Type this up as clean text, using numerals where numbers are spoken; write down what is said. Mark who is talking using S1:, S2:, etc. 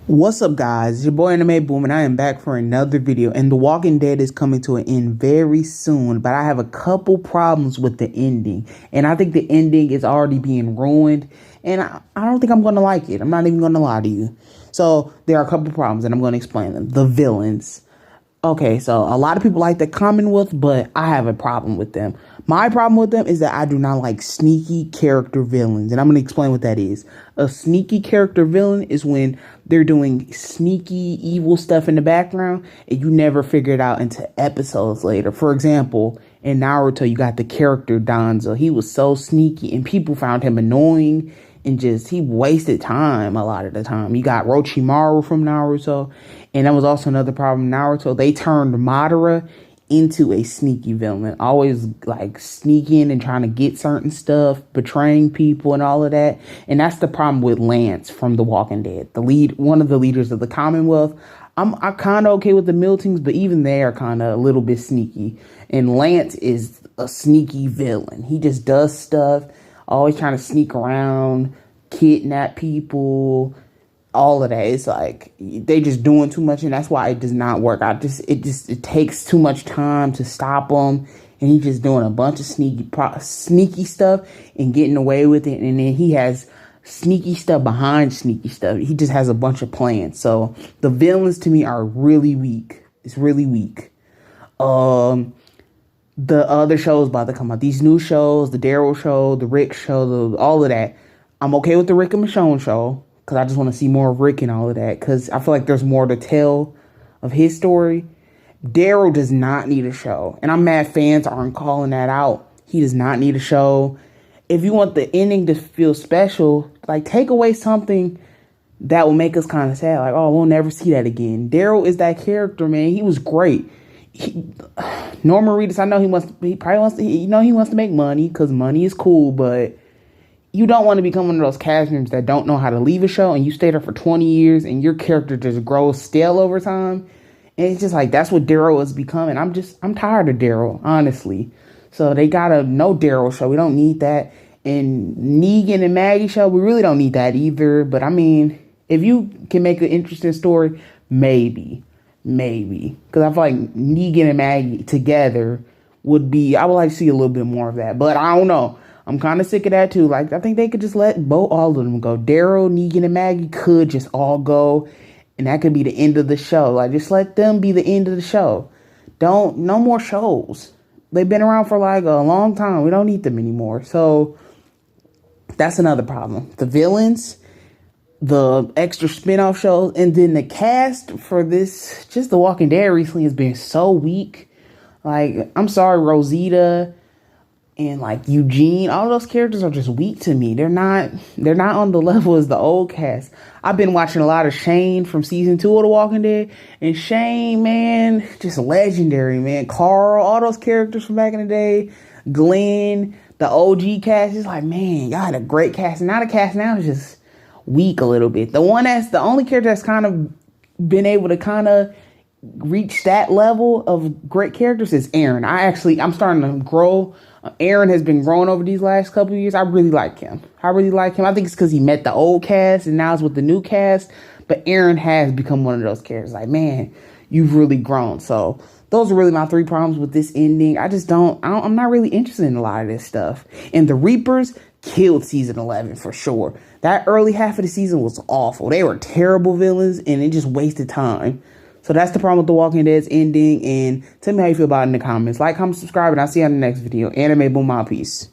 S1: What's up, guys? It's your boy Anime Boom, and I am back for another video. And The Walking Dead is coming to an end very soon, but I have a couple problems with the ending. And I think the ending is already being ruined, and I don't think I'm going to like it. I'm not even going to lie to you. So there are a couple problems, and I'm going to explain them. The villains. Okay, so a lot of people like the Commonwealth, but I have a problem with them. My problem with them is that I do not like sneaky character villains, and I'm going to explain what that is. A sneaky character villain is when they're doing sneaky evil stuff in the background, and you never figure it out until episodes later. For example, in Naruto, you got the character Danzo. He was so sneaky, and people found him annoying, and he wasted time a lot of the time. You got Orochimaru from Naruto, and that was also another problem in Naruto. They turned Madara into a sneaky villain, always like sneaking and trying to get certain stuff, betraying people and all of that. And that's the problem with Lance from The Walking Dead, one of the leaders of the Commonwealth. I'm kind of okay with the Miltings, but even they are kind of a little bit sneaky. And Lance is a sneaky villain. He just does stuff, always trying to sneak around, kidnap people, all of that. It's like they just doing too much, and that's why it does not work. It takes too much time to stop him, and he's just doing a bunch of sneaky stuff and getting away with it. And then he has sneaky stuff behind sneaky stuff. He just has a bunch of plans. So the villains to me are really weak. It's really weak. The other shows about to come out. These new shows, the Daryl show, the Rick show, all of that. I'm okay with the Rick and Michonne show, because I just want to see more of Rick and all of that, because I feel like there's more to tell of his story. Daryl does not need a show, and I'm mad fans aren't calling that out. He does not need a show. If you want the ending to feel special, like, take away something that will make us kind of sad. Like, oh, we'll never see that again. Daryl is that character, man. He was great. Norman Reedus, I know he probably wants to, he wants to make money, because money is cool, but you don't want to become one of those cast members that don't know how to leave a show, and you stay there for 20 years and your character just grows stale over time. And it's just like, that's what Daryl is becoming. I'm tired of Daryl, honestly. So they got a no Daryl show. We don't need that. And Negan and Maggie show, we really don't need that either. But I mean, if you can make an interesting story, maybe. Because I feel like Negan and Maggie together I would like to see a little bit more of that. But I don't know. I'm kind of sick of that too. Like, I think they could just let all of them go. Daryl, Negan, and Maggie could just all go, and that could be the end of the show. Like, just let them be the end of the show. No more shows. They've been around for like a long time. We don't need them anymore. So that's another problem. The villains, the extra spin-off shows, and then the cast for this, just The Walking Dead recently has been so weak. Like, I'm sorry, Rosita and like Eugene, all those characters are just weak to me. They're not on the level as the old cast. I've been watching a lot of Shane from season 2 of The Walking Dead, and Shane, man, just legendary, man. Carl, all those characters from back in the day, Glenn, the OG cast. It's like, man, y'all had a great cast. Now the cast now is just weak a little bit. The only character that's kind of been able to kind of reach that level of great characters is Aaron. I'm starting to grow. Aaron has been growing over these last couple of years. I really like him. I think it's because he met the old cast and now it's with the new cast. But Aaron has become one of those characters. Like, man, you've really grown. So those are really my 3 problems with this ending. I'm not really interested in a lot of this stuff. And the Reapers killed season 11 for sure. That early half of the season was awful. They were terrible villains, and it just wasted time. So that's the problem with The Walking Dead's ending. And tell me how you feel about it in the comments. Like, comment, subscribe, and I'll see you on the next video. Anime Boom out. Peace.